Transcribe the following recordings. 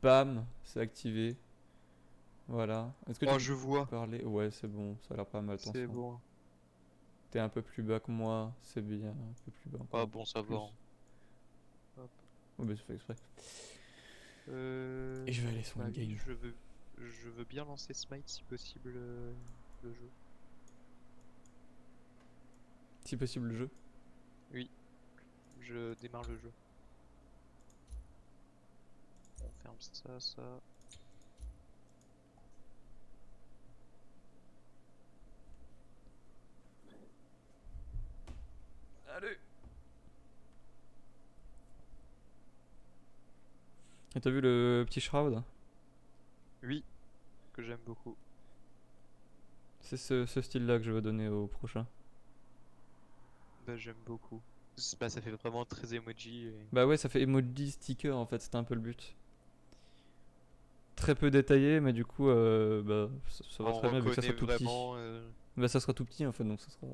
Bam, c'est activé. Voilà. Est-ce que tu Oh, peux je vois. parler? Ouais, c'est bon, ça a l'air pas mal ton C'est son. bon. T'es un peu plus bas que moi, c'est bien. Un peu plus bas, encore Ah un peu bon, ça va, hein. plus. Hop. Ouais, mais c'est fait exprès. Et Euh... je vais aller sur Bah oui, in-game. je veux bien lancer Smite si possible le jeu. Si possible, le jeu. Oui, je démarre le jeu. On ferme ça, ça. Allez! Et t'as vu le petit shroud? Oui, que j'aime beaucoup. C'est ce style-là que je veux donner au prochain. Bah j'aime beaucoup. Bah ça fait vraiment très emoji et... Bah ouais, ça fait emoji sticker en fait, c'était un peu le but. Très peu détaillé, mais du coup, bah, ça va On très bien vu que ça reconnaît sera tout petit. vraiment... Bah ça sera tout petit en fait, donc ça sera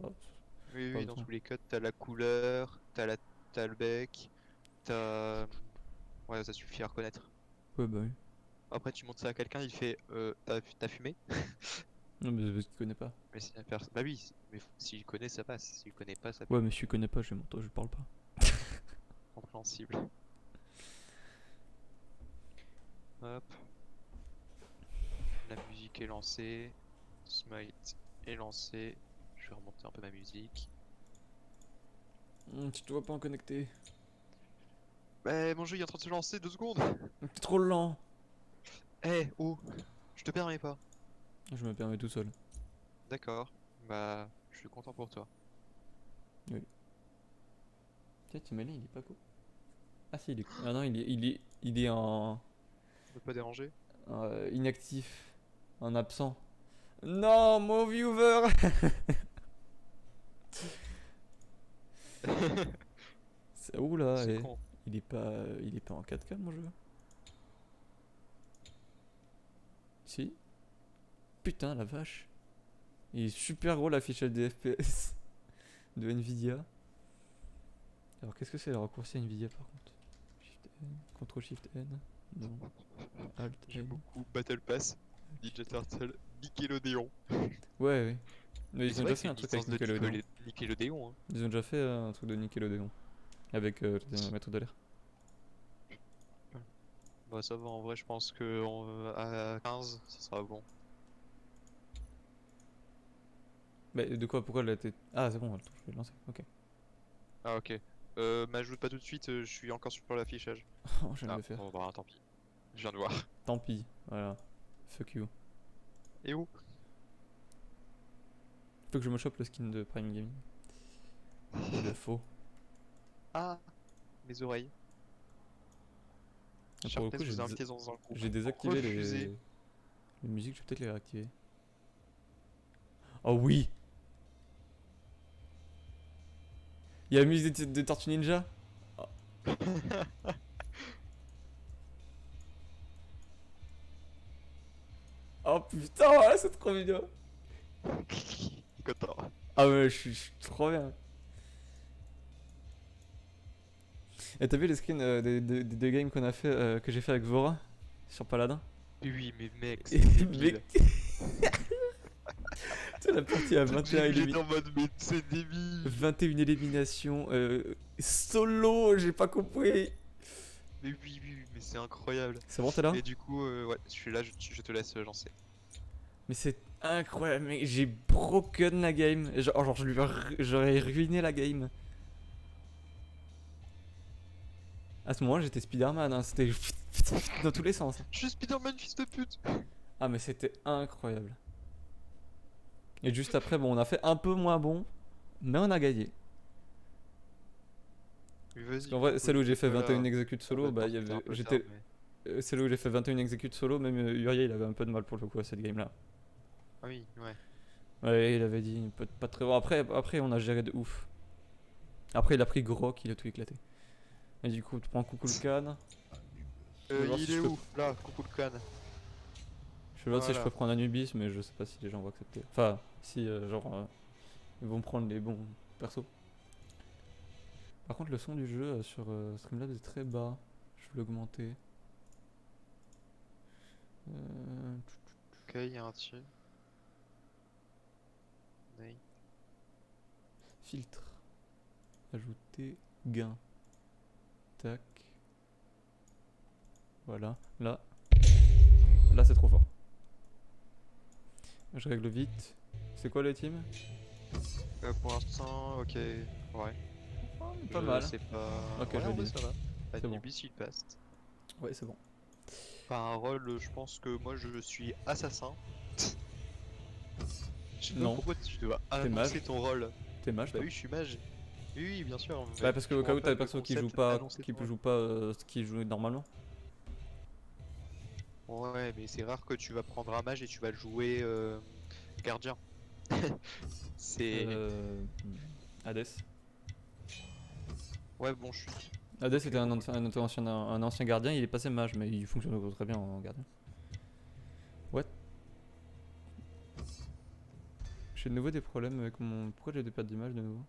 Oui, pas oui, dans besoin. tous les cas, t'as la couleur, t'as le bec, t'as... Ouais, ça suffit à reconnaître. Ouais, bah oui. Après, tu montres ça à quelqu'un, il fait t'as fumé? Non, mais c'est parce qu'il connaît pas. Mais c'est la personne. Bah oui, mais s'il connaît, ça passe. S'il connaît pas, ça Ouais, pue. mais si tu connais pas, je montre, je parle pas. Compréhensible. Hop, la musique est lancée. Smite est lancé. Je vais remonter un peu ma musique. Tu te vois pas en connecté. Bah, mon jeu il est en train de se lancer, 2 secondes. T'es trop lent. Eh, oh, je te permets pas. Je me permets tout seul. D'accord. Bah, je suis content pour toi. Oui. Tiens, tu m'as dit, il est pas cool. Ah si, il est. Ah non, il est en Ne pas déranger. inactif, en absent. Non, mon viewer. C'est où là C'est eh. con. Il est pas en 4K mon jeu. Si. Putain la vache. Il est super gros l'affichage des FPS de Nvidia. Alors qu'est-ce que c'est le raccourci Nvidia par contre? Shift N, Ctrl Shift N. Non. Alt J'aime N. beaucoup Battle Pass, Ninja Turtle, Nickelodeon. Ouais, ouais. Mais Mais ils ont c'est vrai déjà que c'est fait un une truc avec licence de Nickelodeon. Nickelodeon, hein. Ils ont déjà fait un truc de Nickelodeon. Avec le maître de l'air. Bah ça va, en vrai, je pense que à 15, ça sera bon. Mais de quoi? Pourquoi elle a été. Ah, c'est bon, attends, je vais lancer. Ok. Ah ok. M'ajoute pas tout de suite, je suis encore sur l'affichage. Oh, je viens de Ah, le faire. bon bah tant pis. Je viens de voir. Tant pis. Voilà. Fuck you. Et où? Faut que je me chope le skin de Prime Gaming. Le faux. Ah, mes oreilles. Et pour le Sharpness coup, vous a invité dans un groupe. j'ai désactivé Refusé. les musiques, je vais peut-être les réactiver. Oh oui! Il y a la musique des Tortues Ninja? Oh, oh, putain, ouais, c'est trop mignon! Content. Ah ouais, je suis trop bien. Et t'as vu les screens des deux games qu'on a fait, que j'ai fait avec Vora sur Paladin? Mais oui, mais mec, Et c'est mec, débile. tu sais, la partie à J'ai vu, j'étais en mode, mais c'est débile. 21 éliminations, solo, j'ai pas compris. Mais oui, oui, oui, mais c'est incroyable. C'est bon, t'es là? Et du coup, ouais, je suis là, je te laisse lancer. Mais c'est incroyable, mec. J'ai broken la game. Genre j'aurais ruiné la game. À ce moment, j'étais Spider-Man. Hein. C'était dans tous les sens. Je suis Spider-Man, fils de pute. Ah, mais c'était incroyable. Et juste après, bon, on a fait un peu moins bon, mais on a gagné. Mais Parce vas-y, qu'en vrai, celle coucou, où j'ai j'étais fait pas 21 là. exécutes On solo, va bah, devoir il y se quitter un avait. peu tard, J'étais. mais. Celle où j'ai fait 21 exécutes solo, même Uriel, il avait un peu de mal pour le coup à cette game là. Ah oui, ouais. Ouais, il avait dit pas très bon. Après, on a géré de ouf. Après, il a pris Grok, il a tout éclaté. Et du coup, tu prends coucou le can. Je vais voir si Il je est peux. où? Là, coucou le can. Je vais voir si je peux Voilà. prendre Anubis, mais je sais pas si les gens vont accepter. Enfin, si, ils vont prendre les bons persos. Par contre, le son du jeu sur Streamlabs est très bas. Je vais l'augmenter. Ok, il y a un dessus. Oui. Filtre. Ajouter. Gain. Tac. Voilà. Là. Là, c'est trop fort. Je règle vite. C'est quoi les teams? Pour l'instant, ok, ouais. Pas Je mal. sais pas. Ok, Ouais, je en vrai, valide. ça va. C'est bon. Anubis, il passe. Ouais, c'est bon. Par un rôle, je pense que moi je suis assassin. Je sais pas Non. pourquoi tu dois T'es annoncer mage. ton rôle. T'es mage, Bah toi. oui, je suis mage. Oui, oui, bien sûr, Bah, mais parce que je au cas comprends où pas t'as des le persos qui jouent concept pas, annoncer qui ton rôle. jouent pas ce qui jouent normalement. Ouais, mais c'est rare que tu vas prendre un mage et tu vas le jouer gardien. C'est. Euh... Hades. Ouais, bon, je suis. Hades Ok, était bon, un ancien gardien, il est passé mage, mais il fonctionne encore très bien en gardien. What? J'ai de nouveau des problèmes avec mon. Pourquoi j'ai des pertes d'image de nouveau?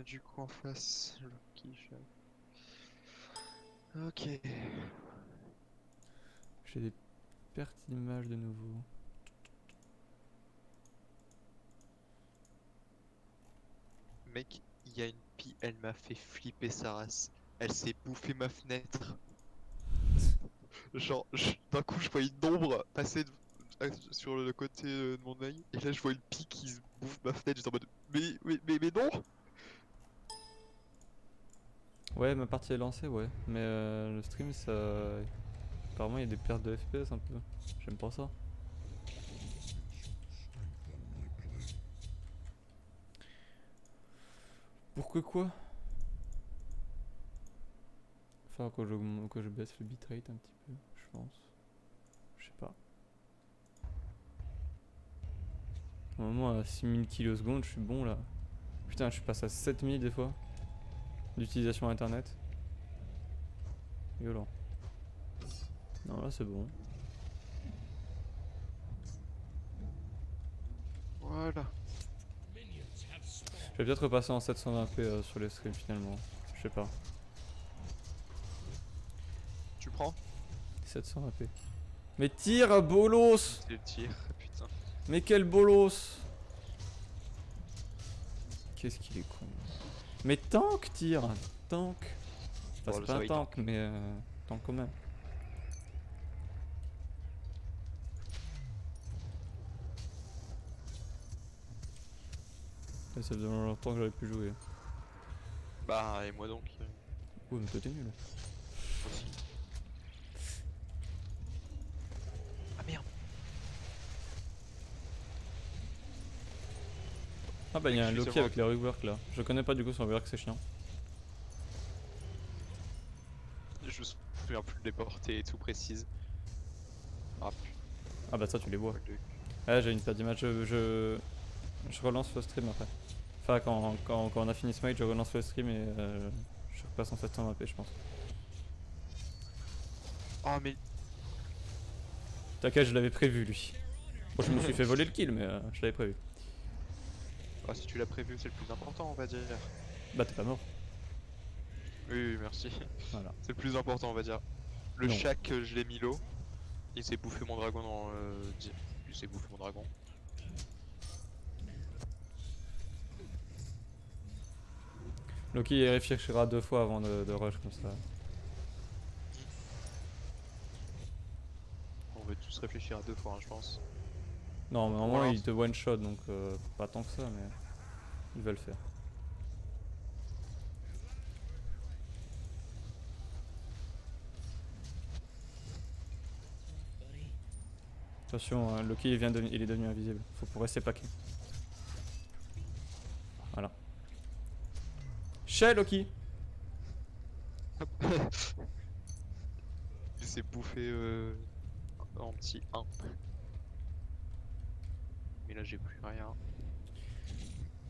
Du coup, en face, Loki, Ok. J'ai des pertes d'image de nouveau. Mec, il y a une pie, elle m'a fait flipper sa race. Elle s'est bouffé ma fenêtre. Genre, d'un coup, je vois une ombre passer sur le côté de mon œil, et là, je vois une pie qui se bouffe ma fenêtre. J'étais en mode, mais non! Ouais, ma partie est lancée, ouais. Mais le stream, ça. Apparemment, il y a des pertes de FPS un peu. J'aime pas ça. Pourquoi quoi? Enfin, que je baisse le bitrate un petit peu, je pense. Je sais pas. Au moment à 6000 kilosecondes, je suis bon là. Putain, je passe à 7000 des fois d'utilisation internet. Violent. Non, là c'est bon. Voilà. Je vais peut-être repasser en 720p sur les streams finalement. Je sais pas. Tu prends? 720p. Mais tire, bolos! C'est le tir, putain. Mais quel bolos! Qu'est-ce qu'il est con. Mais tank, tire! Tank! Enfin, Bon, c'est ça pas un va, il tank, tank. mais tank quand même. Ça faisait longtemps que j'avais pu jouer. Bah, et moi donc, Ouais, mais toi t'es nul. aussi. Ah merde! Ah bah Mec, y'a je un suis Loki seulement avec les rework là. Je connais pas du coup son rework, c'est chiant. Je me souviens plus des portées et tout précises. Ah putain, Ah bah ça tu les vois. what the- Ouais, j'ai une perte d'image, je relance le stream après. Enfin quand on a fini Smite, je relance le stream et je repasse en 720p je pense. Oh mais T'inquiète, je l'avais prévu lui. Bon, je me suis fait voler le kill mais je l'avais prévu. ah, si tu l'as prévu, c'est le plus important, on va dire. Bah t'es pas mort. Oui, oui, merci. Voilà. C'est le plus important, on va dire. Le Non. Shaq, je l'ai mis low. Il s'est bouffé mon dragon dans il s'est bouffé mon dragon. Loki il réfléchira 2 fois avant de rush comme ça. On va tous réfléchir à 2 fois, hein, je pense. Non mais Pour normalement il l'instant. te one shot donc pas tant que ça mais il va le faire. Attention, Loki il est devenu invisible. Faut pour rester plaqué. Voilà. Chez Loki! Il s'est bouffé en petit 1. Mais là, j'ai plus rien.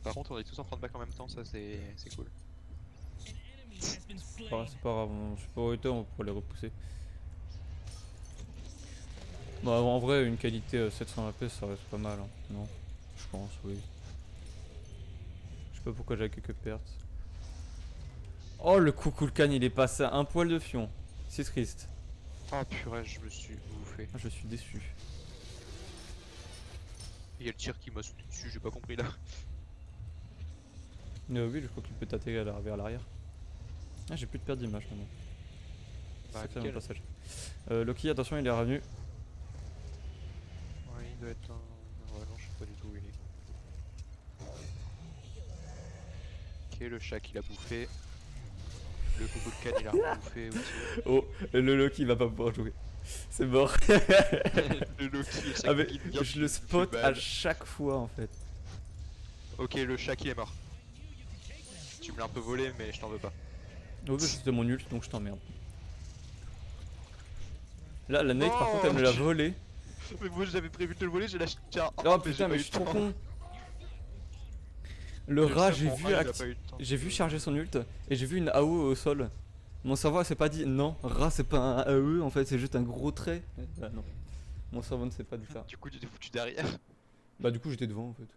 Par contre, on est tous en train de back en même temps, ça c'est cool. C'est pas grave, on supériorité, on pourrait les repousser. Bon, en vrai, une qualité 720p ça reste pas mal, hein. Non? Je pense, oui. Je sais pas pourquoi j'ai quelques pertes. Oh, le Kukulkan il est passé à un poil de fion. C'est triste. Oh purée, je me suis bouffé. Ah, je suis déçu. Il y a le tir qui m'a sauté dessus, j'ai pas compris là. Oui, je crois qu'il peut tâter vers l'arrière. Ah, j'ai plus de perte d'image maintenant. Bah Sacré mon nickel. passage. Loki, attention, il est revenu. Ouais, il doit être un... Ouais non, je sais pas du tout où il est. Ok, le chat il a bouffé. Le coco de canne il a rebouffé aussi. Oh, le Loki va pas pouvoir jouer. C'est mort. Le Loki, à Ah, chaque mais fois qu'il vient, je le tu me fais spot à mal. chaque fois en fait. Ok, le chat qui est mort. Tu me l'as un peu volé, mais je t'en veux pas. Oh, bah, c'était mon ult donc je t'emmerde. Là, la Nate par contre, elle Non me l'a volé. Mais moi j'avais prévu de te le voler, j'ai lâché un Oh mais j'ai putain, pas mais eu je le suis trop temps. con. Le J'ai rat, le seum, en un, il a pas eu le temps. j'ai vu charger son ult et j'ai vu une AO au sol. Mon cerveau s'est pas dit non, rat c'est pas un AE en fait, c'est juste un gros trait. Bah non, mon cerveau ne sait pas du ça. Du coup, tu t'es foutu derrière. Bah du coup j'étais devant en fait.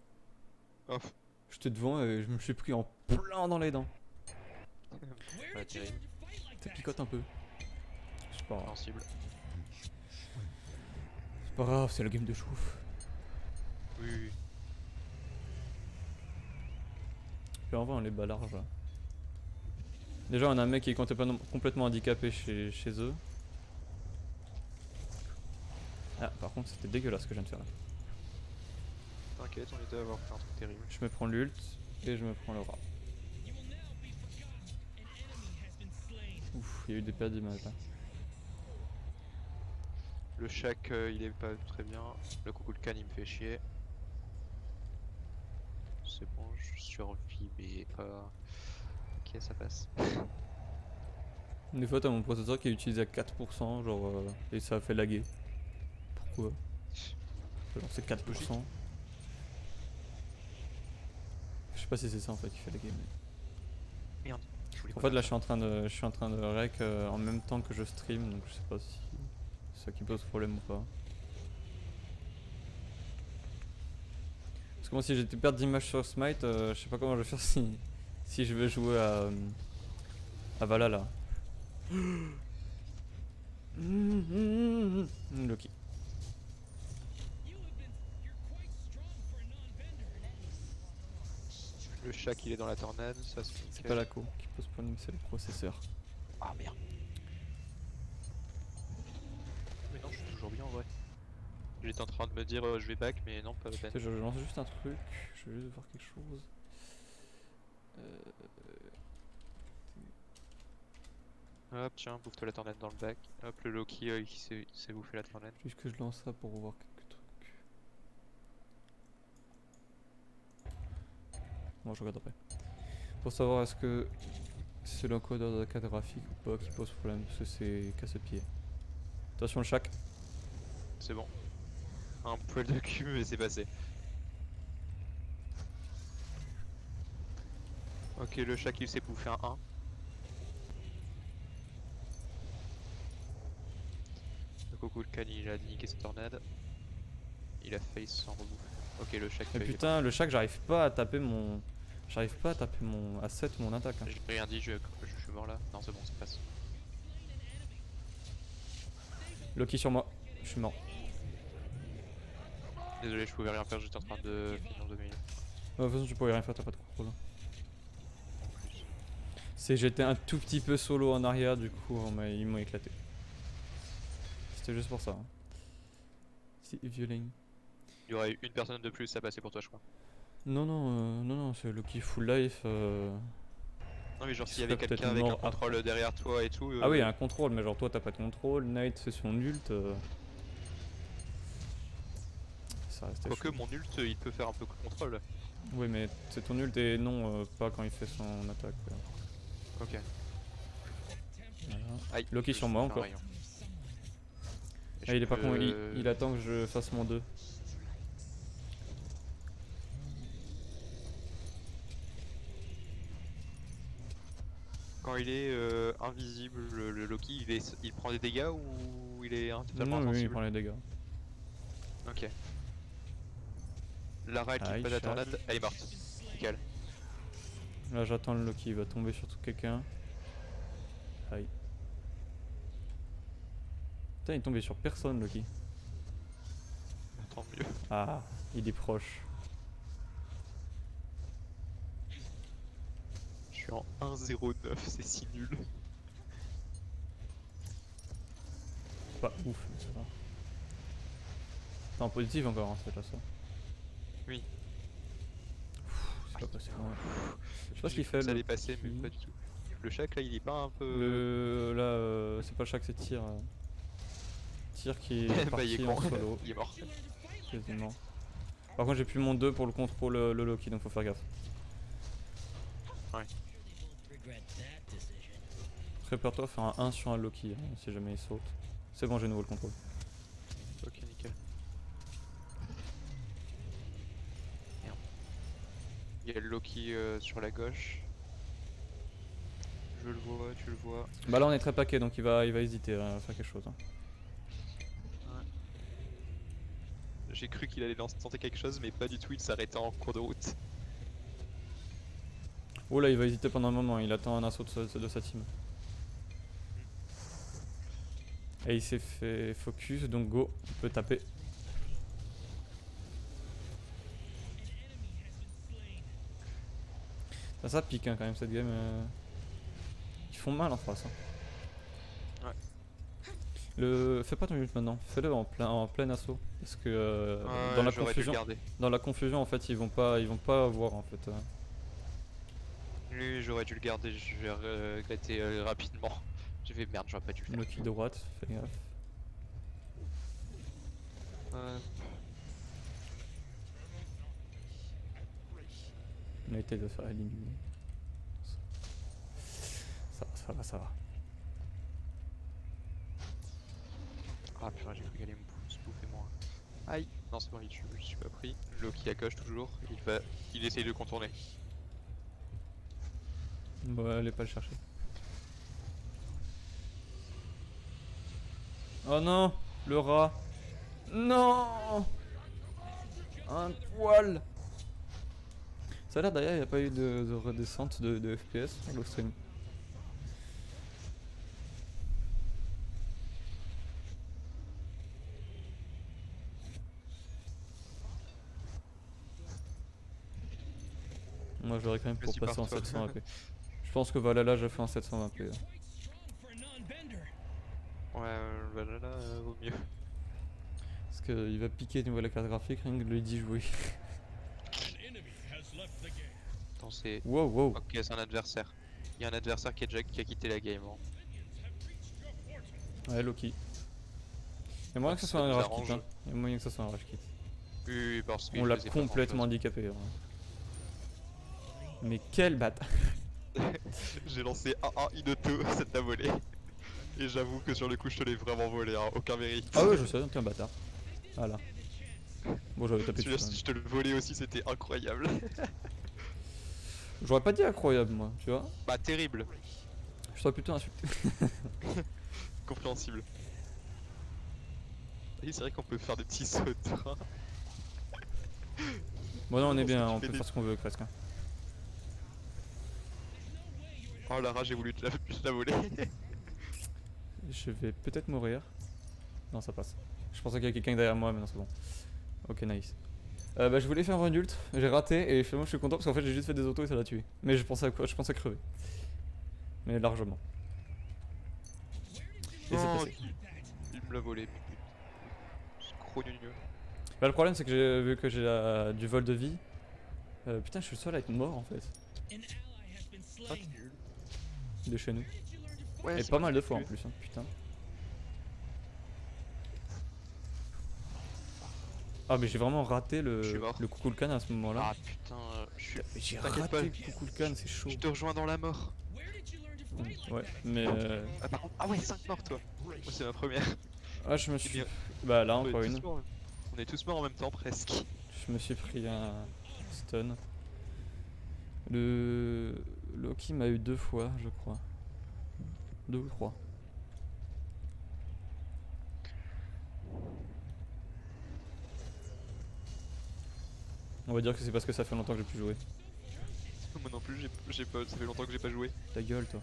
Hop. J'étais devant et je me suis pris en plein dans les dents. Ouais, terrible. Ça picote un peu. C'est pas grave. Sensible. C'est pas grave, c'est le game de chouf. Oui, oui. Puis en vrai on les bat large là. Déjà on a un mec qui est complètement handicapé chez eux. Ah par contre c'était dégueulasse ce que je viens de faire là. T'inquiète, on était à avoir fait un truc terrible. Je me prends l'ult et je me prends le rat. Ouf, il y a eu des pertes d'image là. Le shack, il est pas très bien. Le coucou de canne, il me fait chier. C'est bon, je survis, mais pas. Ok, ça passe. Des fois t'as mon processeur qui est utilisé à 4% genre et ça a fait laguer. Pourquoi? Genre c'est 4%. Je sais pas si c'est ça en fait qui fait laguer. Merde. Je voulais En pas fait là faire je suis en train de rec en même temps que je stream donc je sais pas si c'est ça qui pose problème ou pas. Parce que moi si j'ai des pertes d'image sur Smite, je sais pas comment je vais faire si je vais jouer à Valhalla. Loki. ça. Le shack, il est dans la tornade, ça c'est C'est nickel. pas la co qui pose problème, c'est le processeur. Ah merde. Mais non, je suis toujours bien en vrai. J'étais en train de me dire je vais back, mais non, pas la peine. Tu sais, je lance juste un truc, je vais juste voir quelque chose. Hop, tiens, bouffe-toi la tornade dans le bac. Hop, le Loki, il s'est bouffé la tornade. Juste que je lance ça pour voir quelques trucs. Bon, je regarde après. Pour savoir est-ce que c'est l'encodeur de carte graphique ou pas qui pose problème, parce que c'est casse-pied. Attention le chac. C'est bon. Un poil de cul, mais c'est passé. Ok, le chat il s'est bouffé un 1. Le coco le can il a niqué sa tornade. Il a failli s'en rebouffer. Ok, le chat Mais il est putain, le chac, j'arrive pas à taper mon. J'arrive pas à taper mon. À 7 mon attaque. Hein. J'ai rien dit, je suis mort là. Non, c'est bon, ça passe. Loki sur moi. Je suis mort. Désolé, je pouvais rien faire, j'étais en train de finir 2 minutes. De toute façon, tu pourrais rien faire, t'as pas de contrôle. C'est j'étais un tout petit peu solo en arrière, du coup, ils m'ont éclaté. C'était juste pour ça. Hein. C'est violent. Il y aurait eu une personne de plus à passer pour toi, je crois. Non, non, non, non, c'est Loki full life. Non, mais genre, Il s'il y avait serait quelqu'un peut-être avec un mort contrôle derrière toi et tout. Ah oui, un contrôle, mais genre toi t'as pas de contrôle, Knight fait son ult. Ça restait Quoique chaud. mon ult, il peut faire un peu de contrôle. Oui, mais c'est ton ult et non, pas quand il fait son attaque. Ok. Voilà. Aïe. Loki je sur me moi fais un encore. rayon. Et Ah, je il est pas con, peux- il attend que je fasse mon 2. Quand il est invisible, le Loki, il prend des dégâts ou il est totalement Non, oui, il insensible? prend les dégâts. Ok. Lara, elle Ah, quitte il pas la charge. tornade, elle est morte. Nickel. Là j'attends le Loki, il va tomber sur quelqu'un. Aïe. Putain, il est tombé sur personne, Loki. Tant mieux. Ah, il est proche. Je suis en 1-0-9, c'est si nul. Pas ouf, mais ça va. T'es en positif encore, hein, c'est déjà ça. Oui. C'est pas passé loin. Je sais pas ce qu'il fait. Ça allait passer, mais Loki. pas du tout. Le Shaq là, il est pas un peu. Là, c'est pas chaque, c'est tir. Tir qui est Bah, il est parti en con. solo, Il est mort. quasiment. Par contre, j'ai plus mon 2 pour le contrôle le Loki, donc faut faire gaffe. Ouais. Prépare-toi à faire un 1 sur un Loki, hein, si jamais il saute. C'est bon, j'ai nouveau le contrôle. Ok, nickel. Merde. Il y a le Loki sur la gauche. Je le vois, tu le vois. Bah là, on est très paquet, donc il va hésiter à faire quelque chose. Hein. J'ai cru qu'il allait tenter quelque chose, mais pas du tout, il s'arrêtait en cours de route. Oh là, il va hésiter pendant un moment, il attend un assaut de sa team. Et il s'est fait focus, donc go, il peut taper. Ça pique hein, quand même cette game. Ils font mal en face. Hein. Ouais. Fais pas ton ult maintenant, fais-le en plein assaut. Parce que Ouais, j'aurais dû le garder. dans la confusion en fait ils vont pas avoir en fait. Lui, j'aurais dû le garder, je vais regretter rapidement. J'ai fait merde, j'aurais pas dû le faire. Loki droite, fais gaffe. On a été de faire éliminer. Ça va. Ah putain, j'ai cru qu'elle allait me bouffer moi. Aïe. Non, c'est bon, je suis pas pris. Loki à gauche toujours, il essaye de contourner. Ouais, allez pas le chercher. Oh non, le rat. Non, un poil. Ça a l'air d'ailleurs, il n'y a pas eu de redescente de FPS sur le stream. Moi je l'aurais quand même pour Vas-y, passer en barre-toi. 720p. Je pense que Valhalla j'ai fait en 720p. Ouais, bah là, vaut mieux. Parce qu'il va piquer niveau de la carte graphique, rien que de lui dit jouer. Attends, c'est. Wow. Ok, c'est un adversaire. Il y a un adversaire qui a quitté la game. Hein. Ouais, Loki. Il y a moyen que ce Ça soit un nous rage arrange. kit. Hein. Il y a moyen que ce soit un rage kit. Oui, parce que On l'a complètement handicapé. Ouais. Mais quel bâtard. J'ai lancé 1-1 Inoto, ça t'a volé. Et j'avoue que sur le coup, je te l'ai vraiment volé, hein. Aucun mérite. Ah ouais, je sais, t'es un bâtard. Voilà. Bon, j'avais tapé Celui-là, dessus. si je te le volais aussi, c'était incroyable. J'aurais pas dit incroyable, moi, tu vois. Bah, terrible. Je serais plutôt insulté. Compréhensible. Oui, c'est vrai qu'on peut faire des petits sauts de train. Bon, non, on est bien, Tu on fais peut des- faire ce qu'on veut presque. Hein. Oh, Lara, j'ai voulu te la voler. Je vais peut-être mourir. Non, ça passe. Je pensais qu'il y avait quelqu'un derrière moi, mais non, c'est bon. Ok, nice. Bah, je voulais faire un ult, j'ai raté et finalement je suis content parce qu'en fait j'ai juste fait des autos et ça l'a tué. Mais je pensais à quoi? Je pensais crever. Mais largement. Et c'est Non, passé. il me l'a volé. C'est trop gneu. Bah, le problème c'est que j'ai vu que j'ai du vol de vie. Putain, je suis le seul à être mort en fait. Ah, t'es nul. De chez nous. Ouais, Et c'est pas moi mal qui de l'ai fois en tué. plus, hein, putain. Ah, mais j'ai vraiment raté Je suis mort. le Kukulkan à ce moment-là. Ah putain, je suis. Mais j'ai T'inquiète raté pas, le Kukulkan, c'est chaud. je te rejoins dans la mort. Ouais, mais. Ah, par contre, ah ouais, 5 morts toi. Moi, c'est ma première. Ah, je me C'est suis. bien. Bah, là On est encore tous une. morts, on est tous morts en même temps presque. Je me suis pris un stun. Le Loki m'a eu 2 fois, je crois. 2 ou 3. On va dire que c'est parce que ça fait longtemps que j'ai plus joué. Moi non plus, j'ai pas, ça fait longtemps que j'ai pas joué. Ta gueule, toi.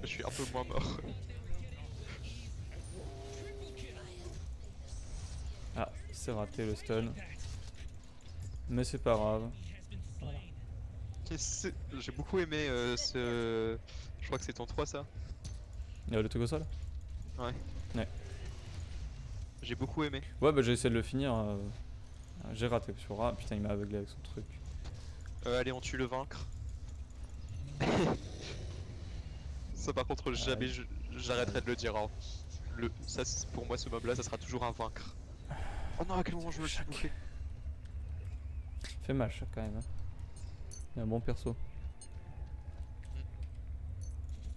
Je suis un peu moins mort. C'est raté le stun. Mais c'est pas grave. J'ai beaucoup aimé ce. Je crois que c'est ton 3 ça. Le truc au sol. Ouais. Ouais. J'ai beaucoup aimé. Ouais, bah j'ai essayé de le finir. J'ai raté sur A. Putain, il m'a aveuglé avec son truc. Allez, on tue le vaincre. Ça par contre jamais j'arrêterai de le dire. Hein. Ça pour moi ce mob là ça sera toujours un vaincre. Oh non à quel moment je me le suis bouffé. Fait mal ça quand même. Hein. Il a un bon perso.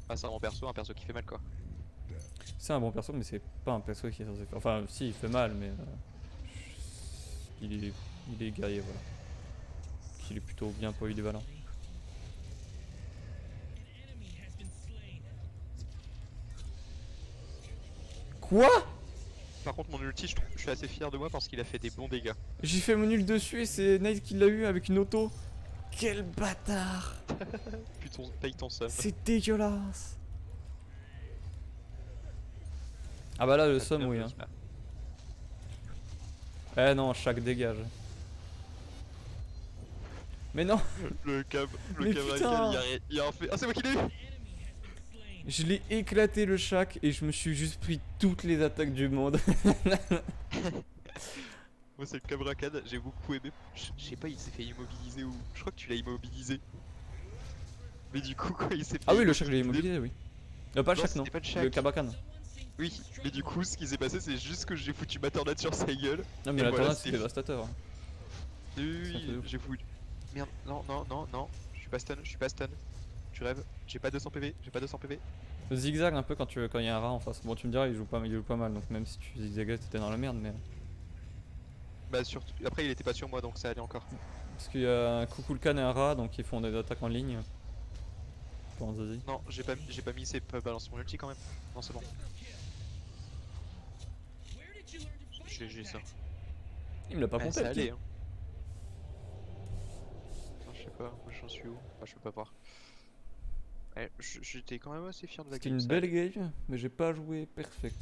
Ah c'est un perso qui fait mal quoi. C'est un bon perso mais c'est pas un perso qui est censé faire. Enfin si il fait mal mais il est guerrier voilà. Il est plutôt bien polyvalent. Quoi? Par contre mon ulti je suis assez fier de moi parce qu'il a fait des bons dégâts. J'ai fait mon nul dessus et c'est Nate qui l'a eu avec une auto. Quel bâtard! Putain paye ton sum. C'est dégueulasse! Ah bah là le somme oui hein. Eh non, chaque dégage. Mais non! Le cab Mais putain. il a fait. Ah c'est moi qui l'ai eu! Je l'ai éclaté le shack et je me suis juste pris toutes les attaques du monde. Moi c'est le Cabrakad, j'ai beaucoup aimé. Je sais pas il s'est fait immobiliser ou. Je crois que tu l'as immobilisé. Mais du coup quoi il s'est fait. Ah oui le shack je l'ai immobilisé oui. Pas le Non, shack non, c'était pas le le shack. Kabakan. Oui, mais du coup ce qui s'est passé c'est juste que j'ai foutu ma tornade sur sa gueule. Non mais Et la voilà, tornade c'est c'était- dévastateur. Oui, Ça fait ouf. j'ai foutu. Merde, non, je suis pas stun. Tu rêves, j'ai pas 200 PV, j'ai pas 200 PV. Zigzag un peu quand il y a un rat en face. Bon tu me diras il joue pas mal donc même si tu zigzaguais t'étais dans la merde mais. Bah surtout, après il était pas sur moi donc ça allait encore. Parce qu'il y a un Kukulkan et un rat donc ils font des attaques en ligne. Pour un Zazie. Non, j'ai pas mis, c'est pas balancé mon ulti quand même. Non c'est bon. J'ai ça. Il me l'a pas Ouais, compté. ça le allait kill. hein. Non, je sais pas, moi j'en suis où? Enfin, je peux pas voir. Ouais, j'étais quand même assez fier de la C'était game. une Ça belle allait. game mais j'ai pas joué perfect.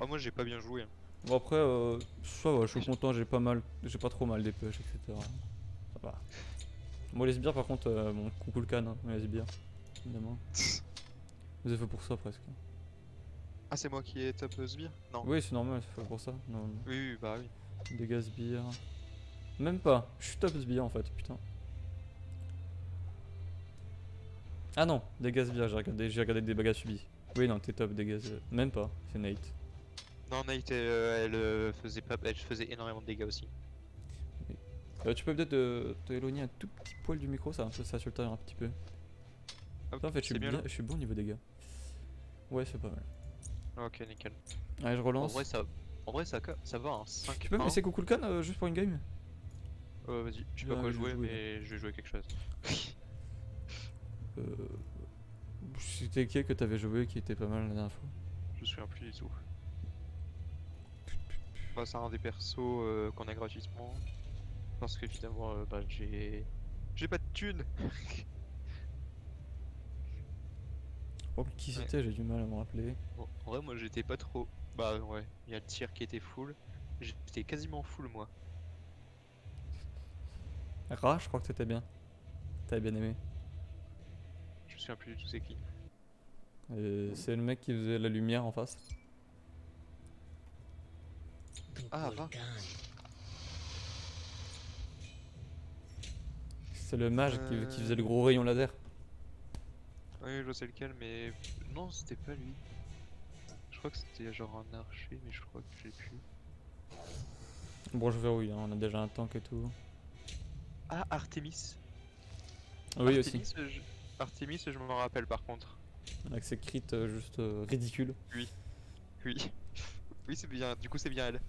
Ah, moi j'ai pas bien joué. Hein. Bon après ça va, je suis content, j'ai pas trop mal des push etc. Ça va. Moi les sbires par contre mon Kukulkan hein, les sbires évidemment. Vous avez fait pour ça presque. Ah c'est moi qui ai top sbire? Non. Oui c'est normal, c'est fait pour ça. Non, non. Oui, bah oui. Dégâts sbires. Même pas, je suis top sbire en fait, putain. Ah non, dégâts sbires, j'ai regardé des dégâts subis. Oui non, t'es top dégâts, même pas, c'est Nate. Non, Nate, elle faisait énormément de dégâts aussi. Tu peux peut-être te éloigner un tout petit poil du micro, ça sulte un petit peu. Ah, Ça, en fait c'est mieux là? je suis bon au niveau dégâts. Ouais c'est pas mal. Ok, nickel. Allez je En relance. vrai, ça va, hein. 5 Tu peux me laisser Kukulkan juste pour une game? Vas-y, je sais pas Ah, quoi je vais jouer, jouer, mais je vais jouer quelque chose. Euh... C'était qui que t'avais joué qui était pas mal la dernière fois? Je me souviens plus du tout. Bah, c'est un des persos qu'on a gratuitement. Parce qu'évidemment, bah, j'ai pas de thunes. Oh, qui Ouais. c'était? J'ai du mal à me rappeler. Bon, en vrai, moi j'étais pas trop. Bah, ouais, il y a le tir qui était full. J'étais quasiment full, moi. Ra, je crois que t'étais bien. T'avais bien aimé. Je me souviens plus du tout c'est qui. C'est le mec qui faisait la lumière en face. Ah, va. C'est le mage qui faisait le gros rayon laser. Oui, je sais lequel, mais. Non, c'était pas lui. Je crois que c'était genre un archer, mais je crois que j'ai plus. Bon, je verrouille, hein, on a déjà un tank et tout. Ah, Artemis. Oui, Artemis, aussi. Artemis, je m'en rappelle par contre. Avec ses crits juste ridicules. Oui. Oui. Oui, c'est bien. Du coup, c'est bien elle.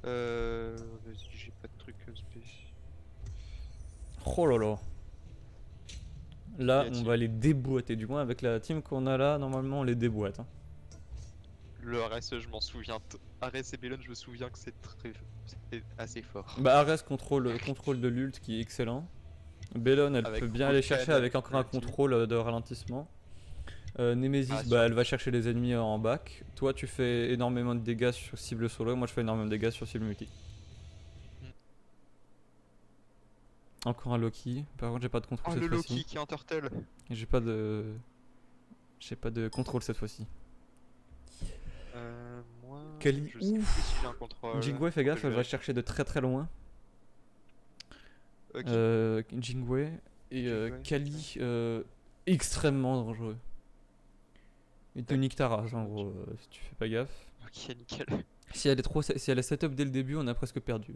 Vas-y, j'ai pas de truc spécial. Oh là là. Là, Y on a-t-il- va les déboîter. Du moins, avec la team qu'on a là, normalement, on les déboîte. Hein. Le reste, je m'en souviens. Ares et Bellon, je me souviens que c'est assez fort. Bah, Ares contrôle de l'ult qui est excellent. Bellon, elle Avec peut bien aller Vulcan, chercher avec encore un ulti. contrôle de ralentissement. Nemesis, Ah, bah, elle va chercher les ennemis en back. Toi, tu fais énormément de dégâts sur cible solo. Moi, je fais énormément de dégâts sur cible multi. Mm. Encore un Loki. Par contre, j'ai pas de contrôle Oh, cette le fois-ci. Loki qui intertelle. Et j'ai pas de. J'ai pas de contrôle cette fois-ci. Moi, Kali, je sais plus ouf. si j'ai un contrôle. Jingwei, fais Faut que gaffe, je elle va vérifie. chercher de très très loin. Qui Jingwei et Jingwei, Kali, extrêmement dangereux. Il te Tac. nique ta race en gros, si tu fais pas gaffe. Ok, nickel. Si elle est trop, si elle est setup dès le début, on a presque perdu.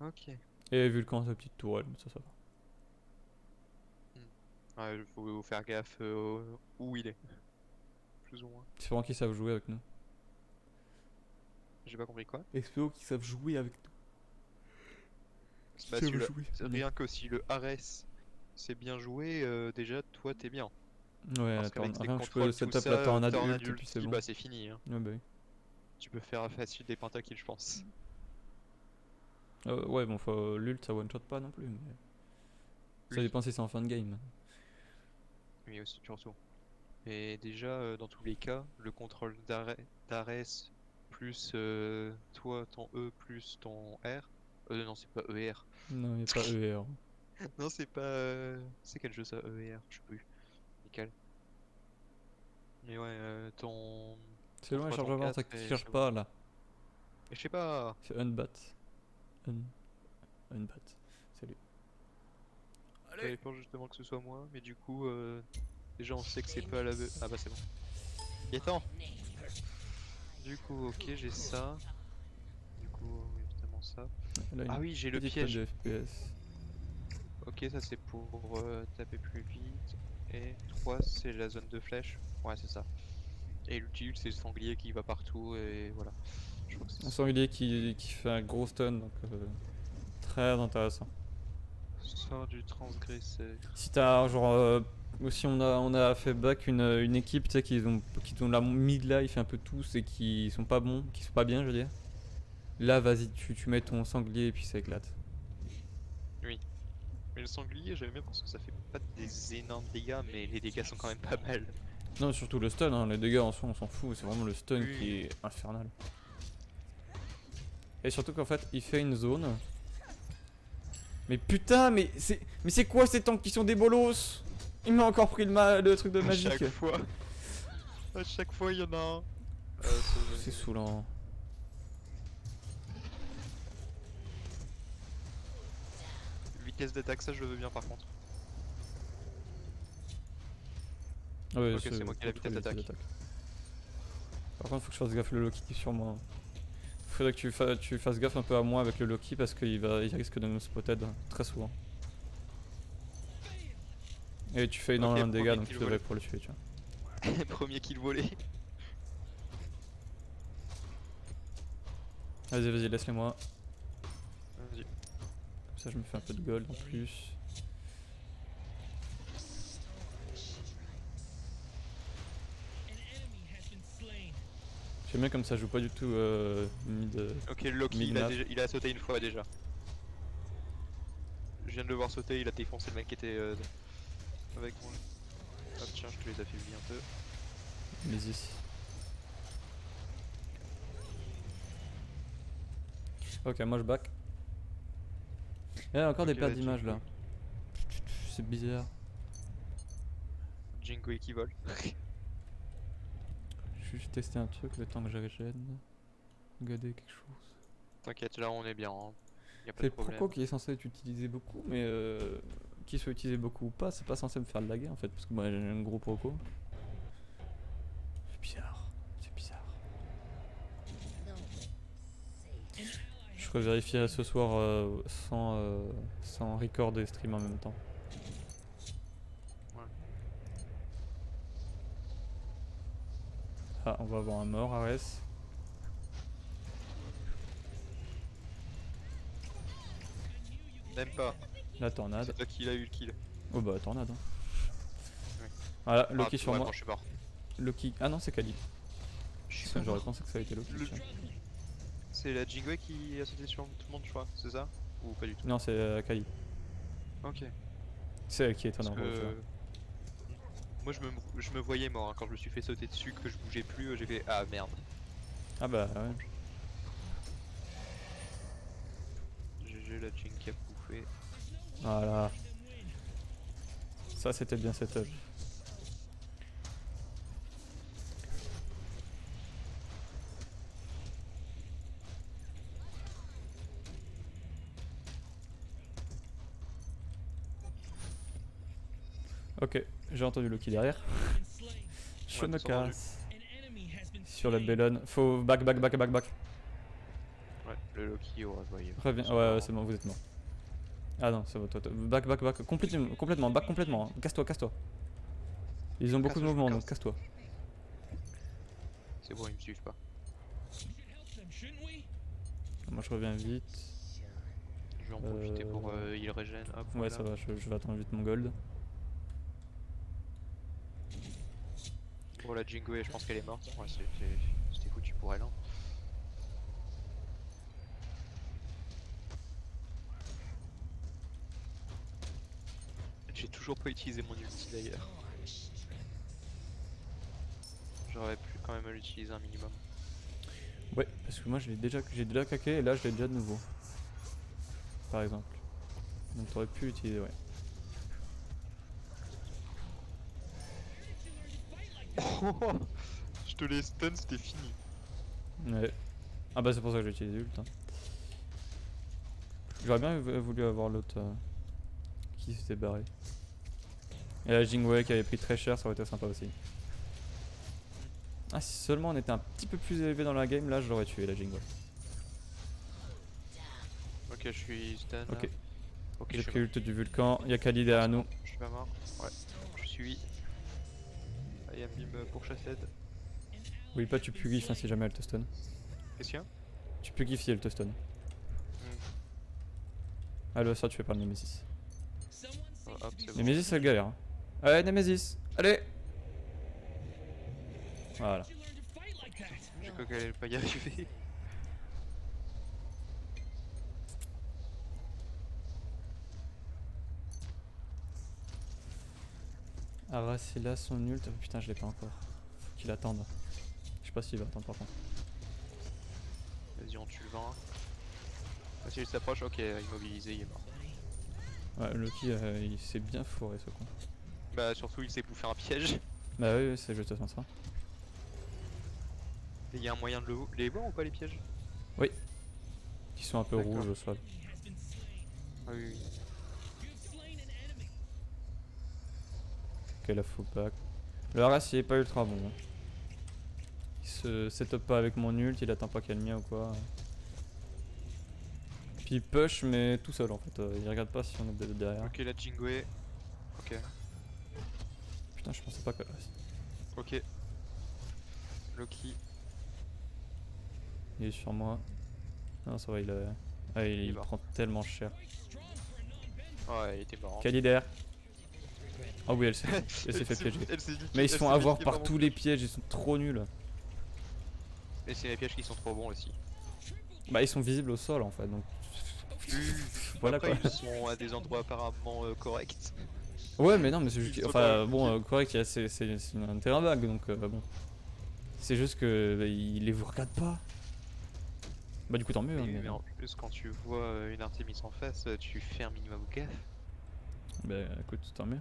Ok. Et Vulcan, sa petite tourelle, mais ça va. Ouais, faut faire gaffe où il est. Plus ou moins. C'est vraiment qu'ils savent jouer avec nous. J'ai pas compris quoi. XPO qui savent jouer avec nous. Bah, Savent si le- jouer. Rien que si le Ares c'est bien joué, déjà toi t'es bien. Ouais, Parce attends, qu'avec les rien que je peux contrôles, tout setup la ça, tornade tornade ult et puis c'est ulti, bon. bah c'est fini. Hein. Ouais, bah oui. Tu peux faire facile des pentakills, je pense. Ouais, bon, l'ult ça one shot pas non plus. Mais... Ça Oui. dépend si c'est en fin de game. Oui, aussi, surtout. Et déjà, dans tous les cas, le contrôle d'Ares plus toi, ton E plus ton R. Non, c'est pas ER. Non, y'a pas ER. Non, c'est pas. C'est quel jeu ça, ER? Je sais plus. Nickel. Mais ouais, ton. C'est loin, ton 3, charge ton avant, 4 ça et charge pas là. Et je sais pas. C'est unbat. Unbat. Salut. J'avais peur justement que ce soit moi, mais du coup, déjà on sait que c'est pas à la. Ah bah c'est bon. Gaëtan. Du coup, ok, j'ai ça. Du coup, évidemment ça. Là, Ah une oui, j'ai le petite note piège. de FPS. Ok, ça c'est pour taper plus vite. Et 3, c'est la zone de flèche. Ouais, c'est ça. Et l'ulti, c'est le sanglier qui va partout et voilà. Je crois que c'est Un ça. sanglier qui fait un gros stun, donc très intéressant. Sort du transgresseur. Si t'as genre aussi on a fait back une équipe tu sais qui ont la mid-life un peu tous et qui sont pas bons, qui sont pas bien je veux dire. Là vas-y tu mets ton sanglier et puis ça éclate. Oui. Mais le sanglier, j'aime bien parce que ça fait pas des énormes dégâts, mais les dégâts sont quand même pas mal. Non surtout le stun, hein, les dégâts en soi on s'en fout, c'est vraiment le stun Oui. qui est infernal. Et surtout qu'en fait il fait une zone. Mais putain mais c'est quoi ces tanks qui sont des bolos? Il m'a encore pris le truc de À magique. chaque fois. À chaque fois, il y en a un. C'est saoulant. Vitesse d'attaque, ça je le veux bien par contre. Ouais, Ok, c'est moi qui ai la pas trop vitesse d'attaque. Par contre, faut que je fasse gaffe le Loki qui est sur moi. Faudrait que tu fasses gaffe un peu à moi avec le Loki parce qu'il risque de me spotted très souvent. Et tu fais énormément de dégâts premier donc kill tu devrais volé. pour le tuer, tu vois. Premier kill volé. Vas-y, laisse-les moi. Vas-y. Comme ça, je me fais un peu de gold en plus. J'aime bien comme ça, je joue pas du tout mid. Ok, le Loki, Mid-map. il a sauté une fois déjà. Je viens de le voir sauter, il a défoncé le mec qui était avec moi. Hop, tiens, je te les affaiblis un peu. Mais ici. Ok, moi je back. Il y a encore des Ok, pertes vas-y, d'images là. cool. C'est bizarre. Jingo qui vole. Je vais juste tester un truc le temps que je régène. Regarder quelque chose. T'inquiète, là on est bien. Hein. Y a pas de C'est problème. pourquoi qui est censé être utilisé beaucoup, mais qu'il soit utilisé beaucoup ou pas, c'est pas censé me faire laguer en fait, parce que moi j'ai un gros proco. C'est bizarre, c'est bizarre. Je revérifierai ce soir sans record et stream en même temps. Ouais. Ah, on va avoir un mort, Ares. Même pas. La tornade. C'est toi qui l'a eu le kill. Oh bah tornade. Hein. Ouais. Voilà, Loki Ah, sur ouais, moi. quand je suis mort. Loki. Ah non, c'est Kali. Je suis Putain, pas j'aurais mort. pensé que ça avait été Loki. Le- tiens. C'est la Jingwei qui a sauté sur tout le monde, je crois, c'est ça? Ou pas du tout? Non, c'est Kali. Ok. C'est elle qui est Parce étonnante. que... je me voyais mort hein, quand je me suis fait sauter dessus, que je bougeais plus, j'ai fait ah merde. Ah bah ouais. GG la Jin qui a bouffé. Voilà. Ça c'était bien setup. Ok, j'ai entendu Loki derrière. Je me casse. Sur la bellone. Faut back. Ouais, le Loki aura voyé. Reviens. Ouais, c'est bon, vous êtes mort. Ah non, c'est bon, toi. Back. Complètement, back complètement. Hein. Casse-toi. Ils ont beaucoup de mouvements, donc casse-toi. C'est bon, ils me suivent pas. Moi je reviens vite. Je vais en profiter pour il régène. Hop, Ouais, voilà. ça va, je vais attendre vite mon gold. Pour la Jingo, je pense qu'elle est morte. Ouais, c'était foutu pour elle. Hein. J'ai toujours pas utilisé mon ulti d'ailleurs. J'aurais pu quand même l'utiliser un minimum. Ouais, parce que moi j'ai déjà caqué et là je l'ai déjà de nouveau. Par exemple. Donc t'aurais pu l'utiliser, ouais. Je te les stun, c'était fini. Ouais. Ah bah c'est pour ça que j'ai utilisé ult. Hein. J'aurais bien voulu avoir l'autre qui s'était barré. Et la Jingwei qui avait pris très cher, ça aurait été sympa aussi. Ah, si seulement on était un petit peu plus élevé dans la game, là je l'aurais tué la Jingwei. Ok, je suis stun. Ok. Ok, J'ai pris ult du Vulcan, il y a Kali derrière nous. Je suis pas mort. Ouais, je suis. I am bim pour Chassed. Oui, pas tu peux gif hein, si jamais elle te stun. Qu'est-ce qu'il y a? Tu peux gif si elle te stun. Ah, le ça tu fais pas le Nemesis. Oh, hop, c'est bon. Nemesis c'est galère. Hein. Allez, Nemesis, allez! Voilà. J'ai cru qu'elle allait pas y arriver. Aracela son ult. Oh, putain, je l'ai pas encore. Faut qu'il attende. Je sais pas s'il va attendre par contre. Vas-y, on tue le vent. Ah, si il s'approche, ok, immobilisé, il est mort. Ouais, Loki il s'est bien fourré ce con. Bah, surtout, il s'est bouffé un piège. Bah oui, c'est justement ça. Et il y a un moyen de les voir ou pas, les pièges? Oui. Qui sont un peu D'accord. rouges au sol. Ah oui, oui. Ok, la full back. Le Haras il est pas ultra bon. Hein. Il se setup pas avec mon ult, il attend pas qu'il y ait le mien ou quoi. Puis il push mais tout seul en fait. Il regarde pas si on est derrière. Ok, la Jingwei. Ok. Putain, je pensais pas que. Ok. Loki. Il est sur moi. Non, ça va, il a. Ah, il est mort. prend tellement cher. Ouais, il était mort. Kali derrière. Ah oui, elle s'est fait piéger. Mais ils se font avoir par tous les pièges, ils sont trop nuls. Et c'est les pièges qui sont trop bons aussi. Bah, ils sont visibles au sol en fait, donc. Voilà. Voilà Après, quoi. ils sont à des endroits apparemment corrects. Ouais, mais non, mais c'est juste. Ils sont Enfin, dans bon, correct, c'est un terrain vague donc bon. C'est juste que bah, il les vous regarde pas. Bah, du coup, tant mieux. Oui, Hein, mais en plus, quand tu vois une Artemis en face, tu fais un minimum gaffe. Bah, écoute, tant mieux.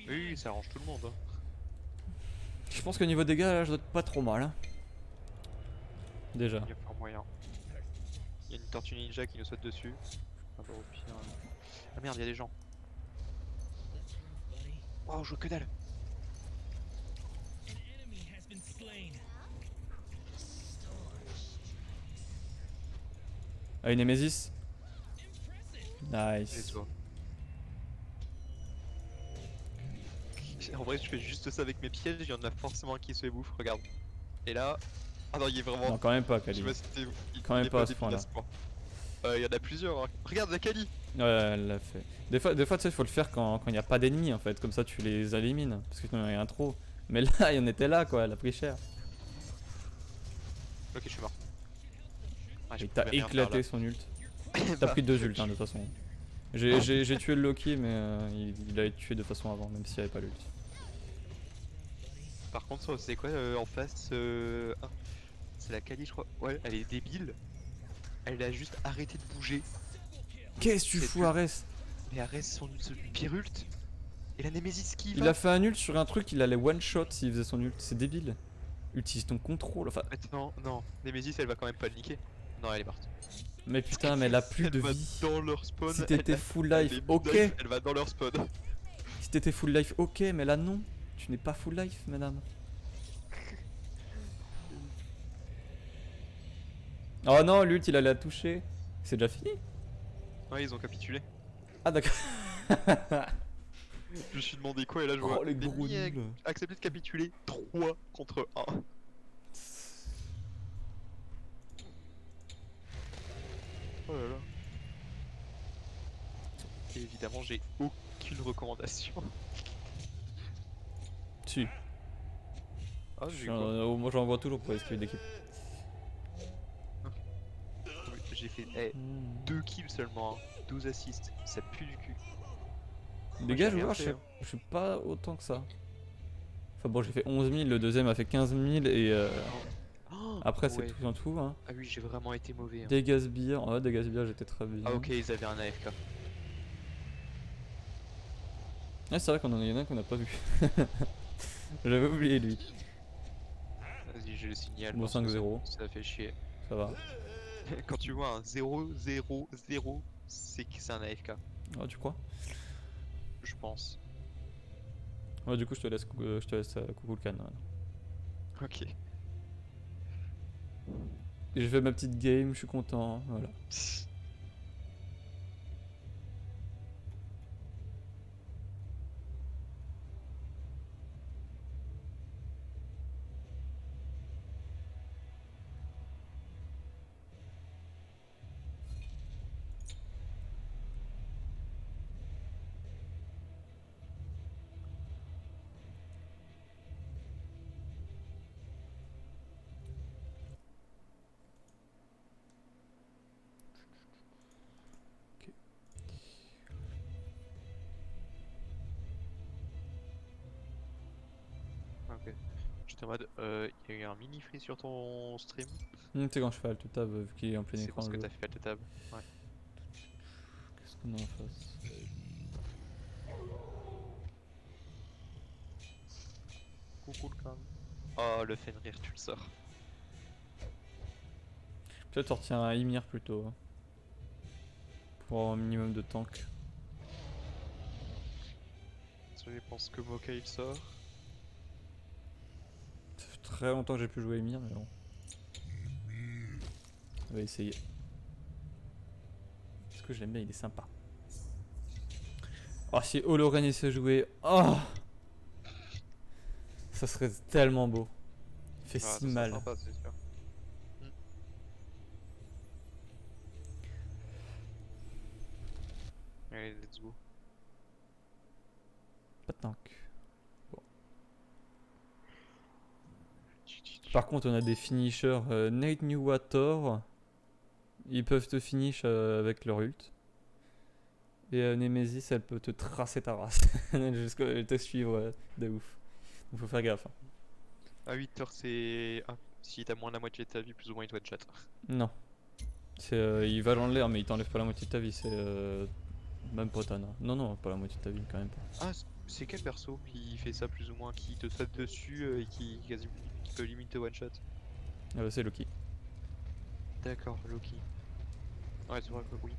Oui, ça arrange tout le monde. Hein. Je pense qu'au niveau dégâts, là, je dois être pas trop mal. Hein. Déjà. Il y a pas moyen. Il y a une tortue ninja qui nous saute dessus. Ah bah au pire. Ah merde, il y a des gens. Waouh, je vois que dalle. Ah, une Nemesis. Et Nice. toi. En vrai, je fais juste ça avec mes pièges, il y en a forcément un qui se fait bouffe, regarde. Et là. Ah non, il est vraiment. Non, quand même pas, Je Kali. sais pas si c'était. Quand même est pas à ce débile point-là. Il y en a plusieurs. Hein. Regarde la Kali. Ouais, elle l'a fait. Des fois tu sais, faut le faire quand il n'y a pas d'ennemis en fait. Comme ça, tu les élimines. Parce que sinon, il y en a rien trop. Mais là, il y en était là quoi. Elle a pris cher. Ok, je suis mort. Ah, Et t'as éclaté son ult. T'as Bah, pris 2 ults hein, de toute façon. J'ai tué le Loki, mais il a été tué de façon avant, même s'il n'y avait pas l'ult. Par contre, c'est quoi en face c'est la Kali, je crois. Ouais, elle est débile. Elle a juste arrêté de bouger. Qu'est-ce que tu Cette fous, ult- Arès? Mais arrête son pire ult. Et la Nemesis qui Il va. a fait un ult sur un truc, il allait one shot s'il faisait son ult. C'est débile. Utilise ton contrôle. Enfin, Attends, non. Nemesis, elle va quand même pas le niquer. Non, elle est morte. mais putain, mais elle a plus Elle de va vie. dans leur spawn. Si t'étais elle, full elle life, est ok. mid-life, elle va dans leur spawn. Si t'étais full life, ok. Mais là, non. Tu n'es pas full life, madame. Oh non, l'ult, il allait la toucher. C'est déjà fini? Ouais, ils ont capitulé. Ah, d'accord. Je me suis demandé quoi et là je Oh, vois. les gros L'ennemi a nuls. accepté de capituler 3 contre 1. Oh là là. Et évidemment, j'ai aucune recommandation. Si. Ah, j'ai quoi Moi, j'en vois toujours pour esquiver d'équipe. J'ai fait 2 kills seulement, hein. 12 assists. Ça pue du cul. Les gars, j'ai rien je fait, hein. suis pas autant que ça. Enfin bon, j'ai fait 11 000, le deuxième a fait 15 000 et Oh, après c'est ouais. tout en tout. Hein. Ah oui, j'ai vraiment été mauvais. Hein. Des Gasbir, ouais, des Gasbir, j'étais très bien. Ah ok, ils avaient un AFK. Ouais, c'est vrai qu'on en a un qu'on n'a pas vu. J'avais oublié lui. Vas-y, je le signale. Bon, parce que 5-0. Ça fait chier. Ça va. Quand tu vois un 0-0-0, c'est que c'est un AFK, Oh, tu crois? je pense. Ouais, du coup, je te laisse, coucou le can. Ok. Et je fais ma petite game, je suis content. Voilà. Ok. J'étais en mode, il y a eu un mini free sur ton stream. Tu sais, quand je fais Alt Tab, vu qu'il est en plein C'est écran. parce que le t'as jeu. fait la table. Ouais. Qu'est-ce qu'on a en face? Coucou le crâne. Oh, le Fenrir, tu le sors. Peut-être sortir un Ymir plutôt. Hein. Pour avoir un minimum de tank. Je pense que Moka il sort. Ça fait très longtemps que j'ai plus joué Ymir, mais bon. On va essayer. Parce que je l'aime bien, il est sympa. Oh, si Oloren il se jouait. Oh, ça serait tellement beau. Il fait Ah, ça si serait mal. sympa, c'est sûr. Allez, let's go. Pas de tank. Bon. Par contre, on a des finishers. Nate Newator. Ils peuvent te finish avec leur ult. Et Nemesis, elle peut te tracer ta race. Jusqu'à te suivre de ouf. Donc faut faire gaffe. Hein. À 8h, c'est. Ah, si t'as moins de la moitié de ta vie, plus ou moins, il te one-shot. Non. Il va dans l'air, mais il t'enlève pas la moitié de ta vie. C'est même pas ta. Non, non, pas la moitié de ta vie quand même pas. Ah, c'est quel perso qui fait ça plus ou moins, qui te saute dessus et qui peut limite te one-shot? C'est Loki. D'accord, Loki. Ouais, c'est vrai que oui.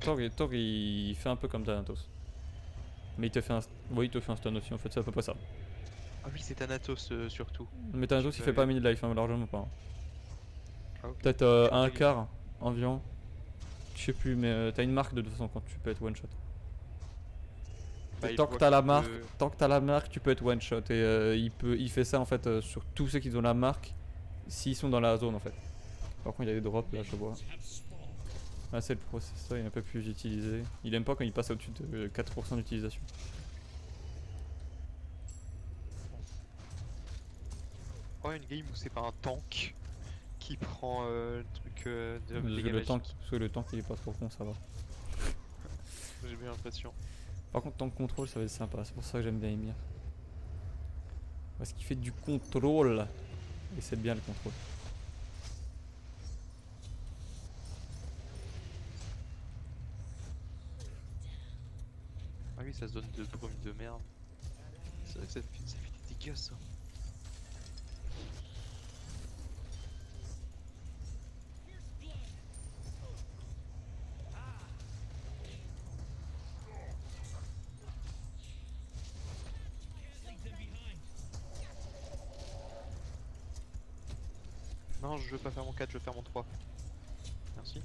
Thor, il fait un peu comme Thanatos. Mais il te fait un. Oui, il te fait un stun aussi en fait, c'est à peu près ça. Ah oui, c'est Thanatos surtout. Mais Thanatos il fait pas mid-life, hein, largement pas. Hein. Ah, ok. Peut-être un quart environ. Je sais plus, mais t'as une marque de toute façon quand tu peux être one shot. Bah, Tant que t'as la marque, tant que t'as la marque, tu peux être one shot et il fait ça en fait sur tous ceux qui ont la marque, s'ils sont dans la zone en fait. Par contre, il y a des drops là, je vois. Ah, c'est le processeur, il est un peu plus utilisé. Il aime pas quand il passe au-dessus de 4% d'utilisation. Oh, une game où c'est pas un tank qui prend le truc de dégâts Le tank, magiques. parce que le tank il est pas trop con, ça va. J'ai bien l'impression. Par contre, tank contrôle, ça va être sympa, c'est pour ça que j'aime bien Ymir. Parce qu'il fait du contrôle. Et c'est bien le contrôle. Ah oui, ça se donne de brume de merde. C'est vrai que ça fait des dégâts ça. Non, je veux pas faire mon 4, je veux faire mon 3. Merci.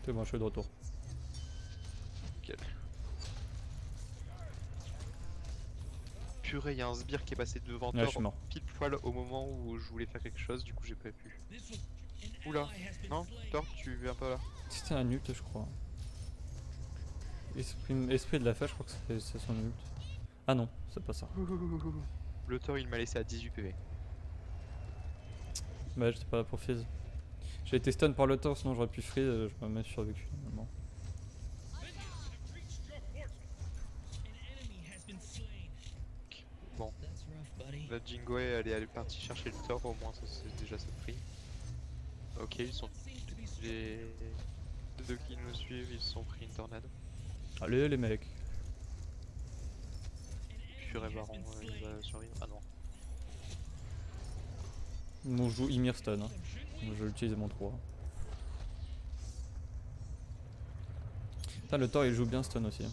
C'est bon, je suis de retour. Nickel. Purée, y a un sbire qui est passé devant Ouais, je suis Thor mort. pile poil au moment où je voulais faire quelque chose, du coup j'ai pas pu. Oula, non, Thor, tu viens pas là. C'était un ult, je crois. Esprit de la fête, je crois que c'est son ult. Ah non, c'est pas ça. Le Thor il m'a laissé à 18 PV. Bah, j'étais pas là pour freeze. J'ai été stun par le Thor, sinon j'aurais pu freeze, je me suis survécu normalement. Bon, la Jingwei elle est partie chercher le Thor, au moins ça c'est déjà ça de prix. Ok, ils sont. Les deux qui nous suivent, ils se sont pris une tornade. Allez les mecs. Furet Baron, il va survivre. Ah non. On joue Ymir stun. Hein. Donc, je vais utiliser mon 3. Putain, le Thor il joue bien stun aussi. Hein.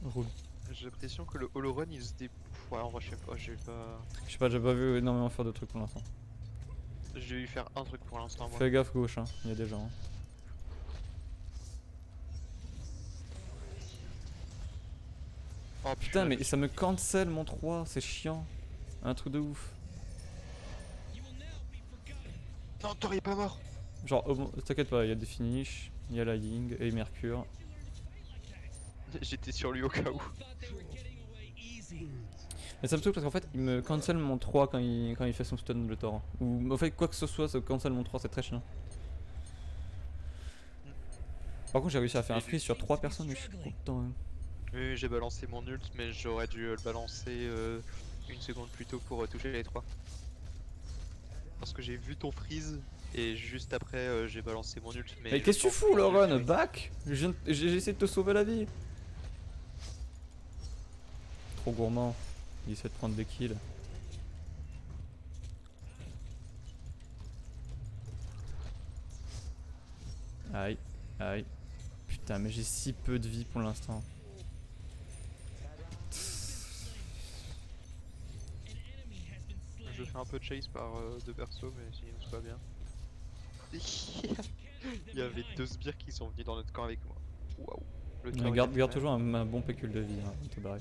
Roule. J'ai l'impression que le Hollow Run il se dé. Ouais, en vrai, je sais pas, j'ai pas. Je sais pas, j'ai pas vu énormément faire de trucs pour l'instant. J'ai eu faire un truc pour l'instant, moi. Fais gaffe gauche, hein. Il y a des gens. Hein. Oh Putain, purée, mais ça me cancel mon 3, c'est chiant. Un truc de ouf. non, Thor il est pas mort! Genre, t'inquiète pas, il y a des finishes, il y a la Ying et Mercure. J'étais sur lui au cas où. Mais ça me saoule parce qu'en fait, il me cancel mon 3 quand il fait son stun le Thor. Ou en fait, quoi que ce soit, ça cancel mon 3, c'est très chiant. Par contre, j'ai réussi à faire un freeze sur 3 personnes et je suis content. Hein. Oui, j'ai balancé mon ult, mais j'aurais dû le balancer une seconde plus tôt pour toucher les 3. Parce que j'ai vu ton freeze et juste après j'ai balancé mon ult. Mais qu'est-ce que tu fous, Lauren? Back! J'ai essayé de te sauver la vie! Trop gourmand. Il essaie de prendre des kills. Aïe, aïe. Putain, mais j'ai si peu de vie pour l'instant. Je fais un peu de chase par deux persos, mais sinon tout va bien. Il y avait deux sbires qui sont venus dans notre camp avec moi. Waouh. Garde toujours un bon pécule de vie, hein, te barrer.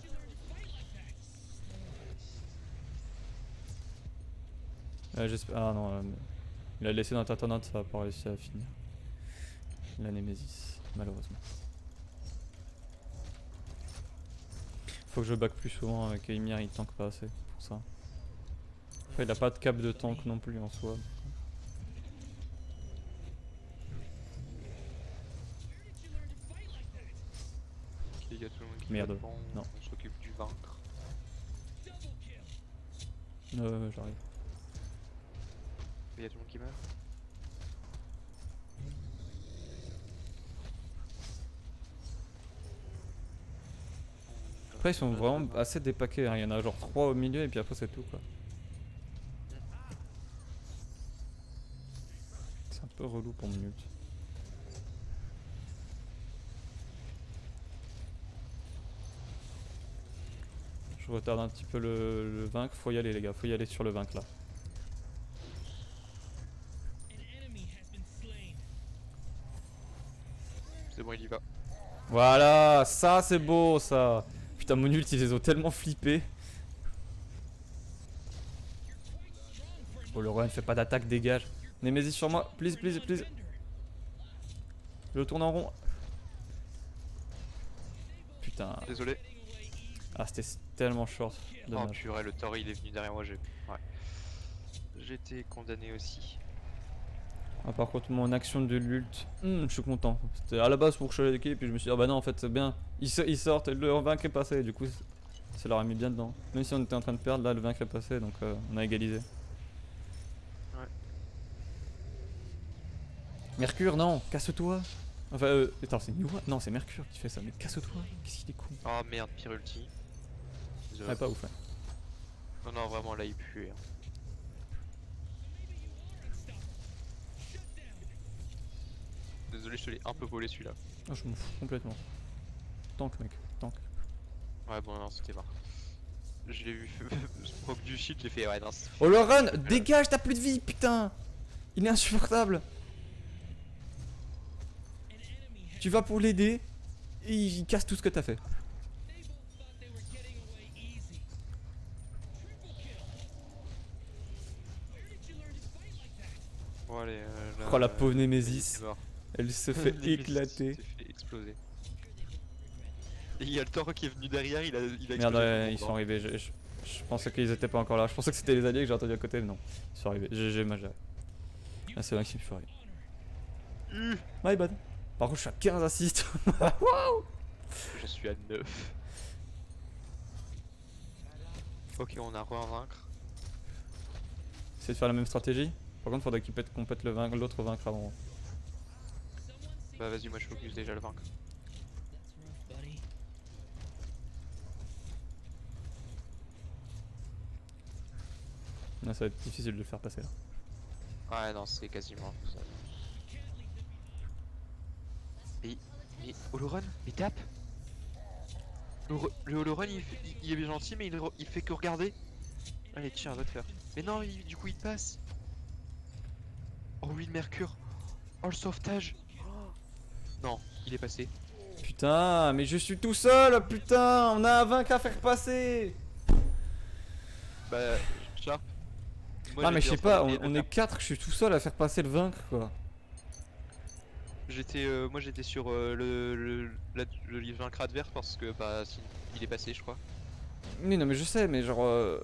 J'espère. Ah non, il a laissé dans ta tornade, ça va pas réussir à finir. La Némésis, malheureusement. Faut que je back plus souvent avec Ymir, il tank pas assez pour ça. Après, il a pas de cap de tank non plus en soi. Ok, il y a tout le monde qui Merde, répond, non. on s'occupe du vaincre. J'arrive. Il y a tout le monde qui meurt. Après, ils sont vraiment assez dépaqués, hein. Il y en a genre 3 au milieu et puis après, c'est tout quoi. C'est un peu relou pour mon ult. Je retarde un petit peu le vaincre, faut y aller les gars, faut y aller sur le vaincre là. C'est bon, il y va. Voilà, ça c'est beau ça. Putain, mon ult ils les ont tellement flippés. Oh, le Rohan fait pas d'attaque, dégage. Némésis sur moi, please, please, please. Je tourne en rond. Putain. Désolé. Ah, c'était tellement short. Oh Dommage. purée, le Thor il est venu derrière moi, ouais. J'étais condamné aussi. Ah, par contre, mon action de l'ult, je suis content. C'était à la base pour choquer l'équipe, puis je me suis dit, ah bah non, en fait, c'est bien. Ils sortent, le vaincre est passé. Du coup, ça leur a mis bien dedans. Même si on était en train de perdre, là, le vaincre est passé, donc on a égalisé. Ouais. Mercure, non, casse-toi. Enfin, attends, c'est Niwa? Non, c'est Mercure qui fait ça, mais casse-toi. Qu'est-ce qu'il est con. Oh merde, pire ulti. Désolé. Ouais, pas ouf, hein. Non, non, vraiment là il pue. Hein. Désolé, je te l'ai un peu volé celui-là. Ah, je m'en fous complètement. Tank, mec, tank. Ouais, bon, non, c'était mort. Je l'ai vu, proc du shit, j'ai fait ouais, non, c'est Oh, le run, dégage, t'as plus de vie, putain. Il est insupportable. Tu vas pour l'aider, et il casse tout ce que t'as fait. Bon, allez, là, Oh, la pauvre Nemesis Nemesis. est mort. Elle se fait Nemesis éclater. s'est fait exploser. Et il y a le taureau qui est venu derrière, il a explosé. Merde, ouais, tout ils le sont monde. arrivés. Je pensais qu'ils étaient pas encore là. Je pensais que c'était les alliés que j'ai entendu à côté, mais non. Ils sont arrivés. GG, Major. Ah, c'est Maxime Fury. My bad. Par contre, je suis à 15 assists. Je suis à 9. Ok, on a re un vaincre. C'est de faire la même stratégie. Par contre, faudrait qu'on pète l'autre vaincre avant. Bah vas-y, moi je focus déjà le vaincre. Là, ça va être difficile de le faire passer là. Ouais, non, c'est quasiment ça. Mais Oloron, mais tape. Le Oloron il est bien gentil, mais il fait que regarder. Allez, tiens, va te faire. Mais non, du coup il passe. Oh oui, le Mercure. Oh le sauvetage. Non, il est passé. Putain, mais je suis tout seul, putain. On a un vaincre à faire passer. Bah, Sharp. Moi, Ah, mais je j'étais sais en train pas, d'essayer de on faire- est 4, je suis tout seul à faire passer le vaincre quoi. Moi j'étais sur le vaincre adverse parce que bah il est passé, je crois. Oui, non, mais je sais, mais genre.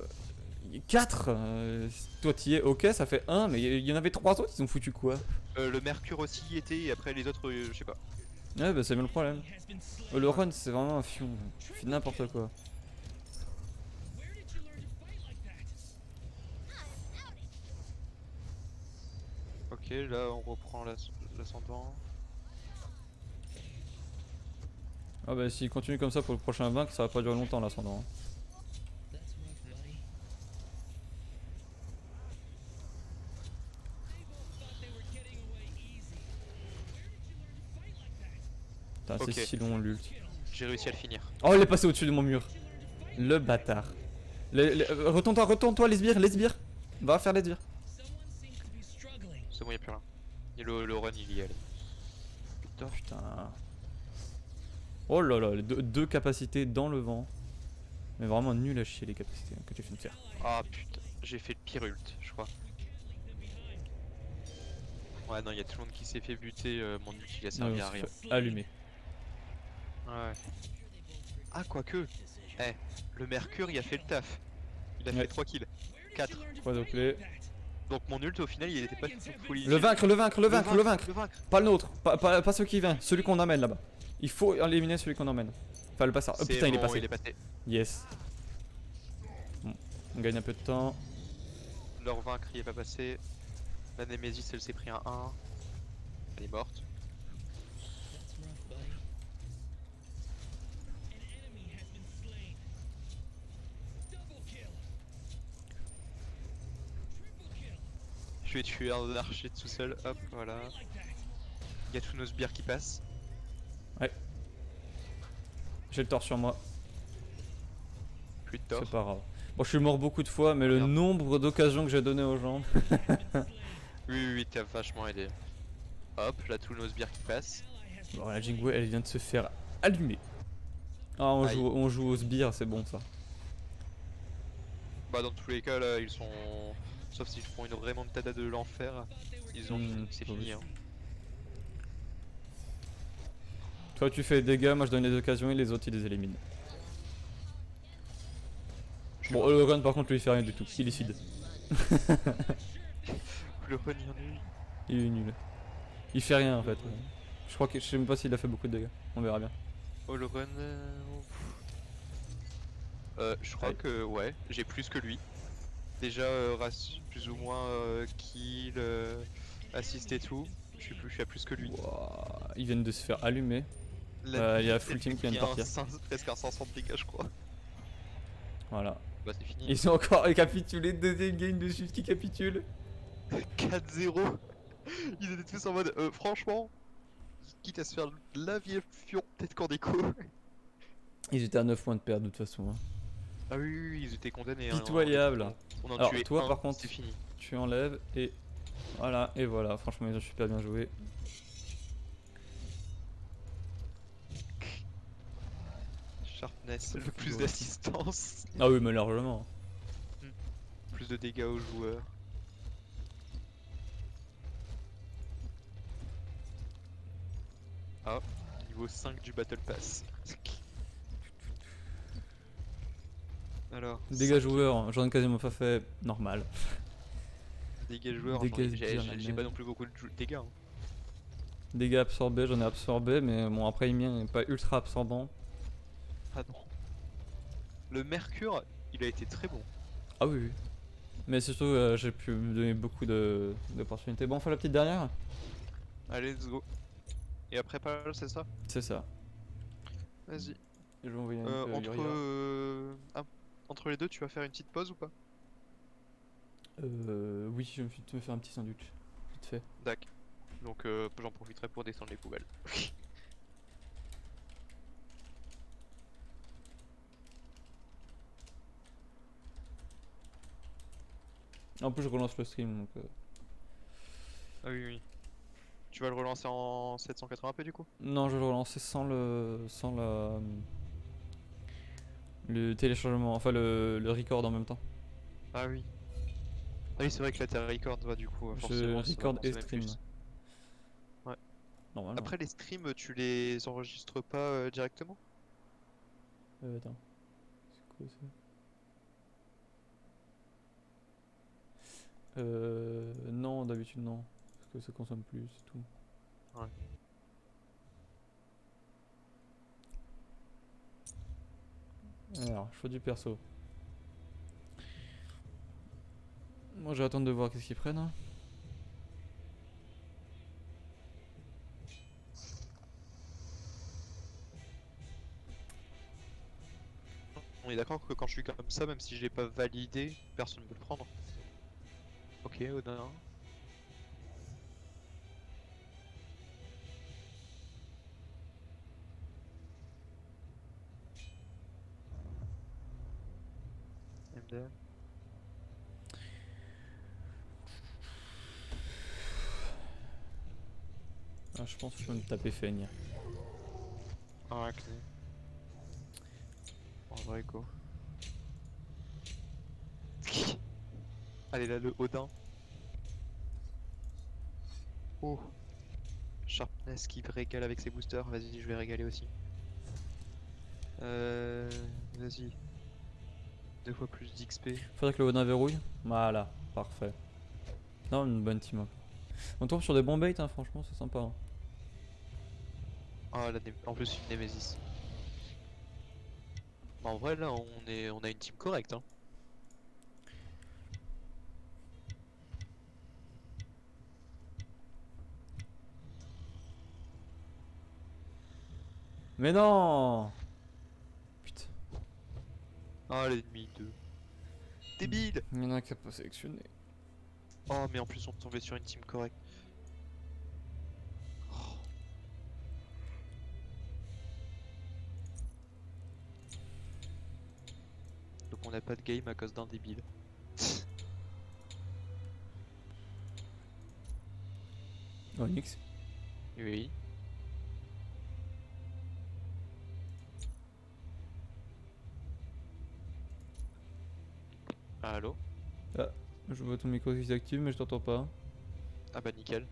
4 toi t'y es, ok, ça fait 1, mais il y en avait 3 autres, ils ont foutu quoi? Le Mercure aussi y était et après les autres, je sais pas. Ouais, bah c'est bien le problème. Le run, c'est vraiment un fion. Il fait n'importe quoi. Ok, là on reprend l'ascendant. Ah, bah s'il continue comme ça pour le prochain vaincre, ça va pas durer longtemps l'ascendant. Putain, Ok. c'est si long l'ult. J'ai réussi à le finir. Oh, il est passé au-dessus de mon mur. Le bâtard. Retourne-toi, les sbires. Va faire les sbires. C'est bon, y'a plus rien. Et le run il y est allé. Oh, putain. Oh là là, les deux capacités dans le vent. Mais vraiment nul à chier les capacités que tu viens de faire. Ah putain, j'ai fait le pire ult, je crois. Ouais, non, y'a tout le monde qui s'est fait buter, mon ult il a servi Ouais, on à s'est rien. fait allumer. Ouais. Ah, quoique. Eh, le Mercure il a fait le taf. Il a Ouais. fait 3 kills. 4. Quadruplé. Donc mon ult au final il était pas full Le vaincre. Le vaincre. Pas le nôtre, pas celui qui vient, celui qu'on emmène là-bas. Il faut éliminer celui qu'on emmène. Enfin, le passeur. Oh putain, il est bon, passé. il est passé. Yes. Bon, on gagne un peu de temps. Leur vaincre il est pas passé. La Nemesis elle s'est pris un 1. Elle est morte. Je vais tuer un archer tout seul, hop, voilà. Il y a tous nos sbires qui passent. J'ai le tort sur moi, Plus de tort. c'est pas grave. Bon, je suis mort beaucoup de fois, mais Oh, le merde. nombre d'occasions que j'ai donné aux gens. Oui, t'as vachement aidé. Hop, là tous nos sbires qui passent. Bon, la Jingwei, elle vient de se faire allumer. Ah, Aïe. on joue aux sbires, c'est bon ça. Bah dans tous les cas là ils sont... Sauf s'ils font une remontada de l'enfer. Ils ont fini, c'est pas fini. possible. Hein. Toi, tu fais des dégâts, moi je donne les occasions et les autres ils les éliminent. Bon, le run par contre lui il fait rien du tout, il est feed. Le run il y en a eu. Il est nul. Il fait rien en fait. Je crois que je sais même pas s'il a fait beaucoup de dégâts. On verra bien. All run. Je crois Aïe. que ouais, j'ai plus que lui. Déjà, plus ou moins kill, assist et tout. Je suis à plus que lui. Wouah, ils viennent de se faire allumer. La Il y a elle full fait team qui vient de partir. presque un 500 de dégâts, je crois. Voilà. Bah, c'est fini. Ils ont encore récapitulé. Deuxième game de suite qui capitule. 4-0. Ils étaient tous en mode, franchement, quitte à se faire la vieille fion, peut-être qu'en déco. Ils étaient à 9 points de perte de toute façon. Hein. Ah oui, oui, oui, ils étaient condamnés. Hein, Pitoyable. on en Alors tuait toi un, par contre, c'est fini. tu enlèves et voilà. Et voilà. Franchement ils ont super bien joué. Sharpness, Ça le fait plus toujours d'assistance, Ah oui mais largement. plus de dégâts aux joueurs. Ah, niveau 5 du Battle Pass. Alors, Dégâts joueurs, j'en ai quasiment pas fait. Normal. dégâts joueurs, Dégâts sbires, la j'ai pas merde. non plus beaucoup de dégâts. Hein. Dégâts absorbés, j'en ai absorbé, mais bon, après, le mien n'est pas ultra absorbant. Ah non. Le Mercure, il a été très bon. Ah oui, oui. Mais surtout, j'ai pu me donner beaucoup d'opportunités. Bon, on fait la petite dernière. Allez, let's go. Et après, pas c'est ça? C'est ça. Vas-y. Je vais envoyer Yuria. Entre les deux, tu vas faire une petite pause ou pas? Oui, je me fais un petit sandwich. Vite fait. Dac. Donc j'en profiterai pour descendre les poubelles. En plus, je relance le stream, donc... Ah oui, oui. Tu vas le relancer en 780p du coup? Non, je vais le relancer sans le téléchargement, enfin le record en même temps. Ah oui. Ah oui, c'est vrai que là t'as record, bah, du coup, Je forcément, ça va record et consommer stream. plus. Ouais. Normalement. Après, les streams, tu les enregistres pas directement? Attends. C'est quoi ça? Non, d'habitude non. Parce que ça consomme plus, c'est tout. Ouais. Alors, choix du perso. Moi, je vais attendre de voir qu'est-ce qu'ils prennent. Hein. On est d'accord que quand je suis comme ça, même si je l'ai pas validé, personne ne peut le prendre. Ok, Odin. MDM. Ah, je pense que je vais me taper Feigne. Ah, ok. En vrai, go. Allez là, le Odin. Oh. Sharpness qui régale avec ses boosters. Vas-y, je vais régaler aussi. Vas-y. 2 fois plus d'XP. Faudrait que le Odin verrouille. Voilà, parfait. Non, une bonne team. Hein. On tombe sur des bons baits, hein, franchement, c'est sympa. Hein. Ah, en plus, une Nemesis. En vrai, là, on a une team correcte. Hein. Mais non! Putain. Ah, l'ennemi 2. Débile! Il y en a un qui a pas sélectionné. Oh, mais en plus, on tombait sur une team correcte. Oh. Donc, on n'a pas de game à cause d'un débile. Onyx. Oui. Allô? Ah, je vois ton micro qui s'active, mais je t'entends pas. Ah bah nickel.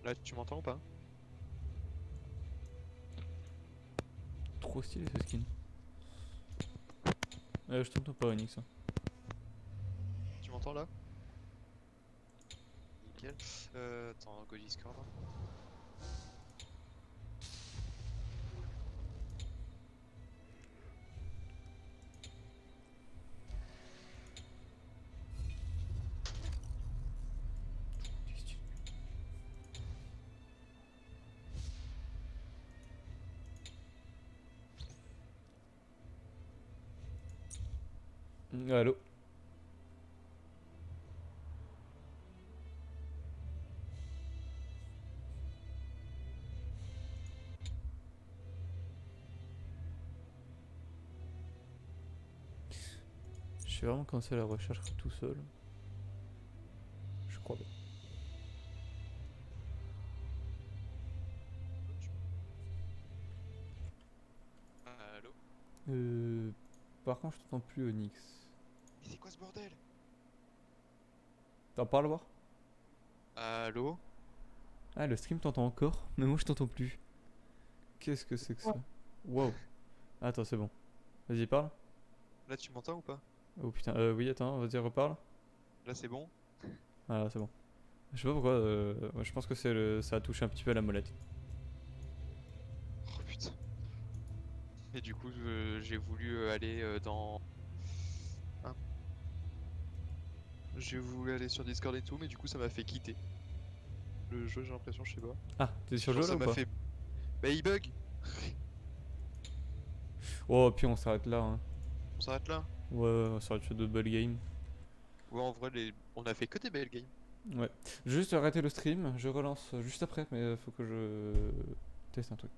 Là tu m'entends ou pas? Trop stylé ce skin. Je t'entends pas, Onyx. Hein. Tu m'entends là? nickel. Attends, go Discord. Allô. Je vais vraiment commencer la recherche tout seul. Je crois bien. Allô? Par contre, je t'entends plus, Onyx. Mais c'est quoi ce bordel? T'en parles, voir? Allô? Ah, le stream t'entend encore, mais moi je t'entends plus. Qu'est-ce que c'est que ça? Wow. Attends, c'est bon. Vas-y, parle. Là, tu m'entends ou pas? Oh putain, oui, attends, vas-y, reparle. Là, c'est bon? Ah, c'est bon. Je sais pas pourquoi, moi, je pense que ça a touché un petit peu à la molette. Oh putain. Et du coup, j'ai voulu aller dans. Hein, j'ai voulu aller sur Discord et tout, mais du coup, ça m'a fait quitter le jeu, j'ai l'impression, je sais pas. Ah, t'es sur le Genre, jeu là ça ou m'a pas? fait. Bah, il bug! Oh, puis on s'arrête là, hein. On s'arrête là? Ouais, on s'arrête sur d'autres belles games. Ouais, en vrai, on a fait que des belles games. Ouais. Juste arrêter le stream, je relance juste après, mais faut que je teste un truc.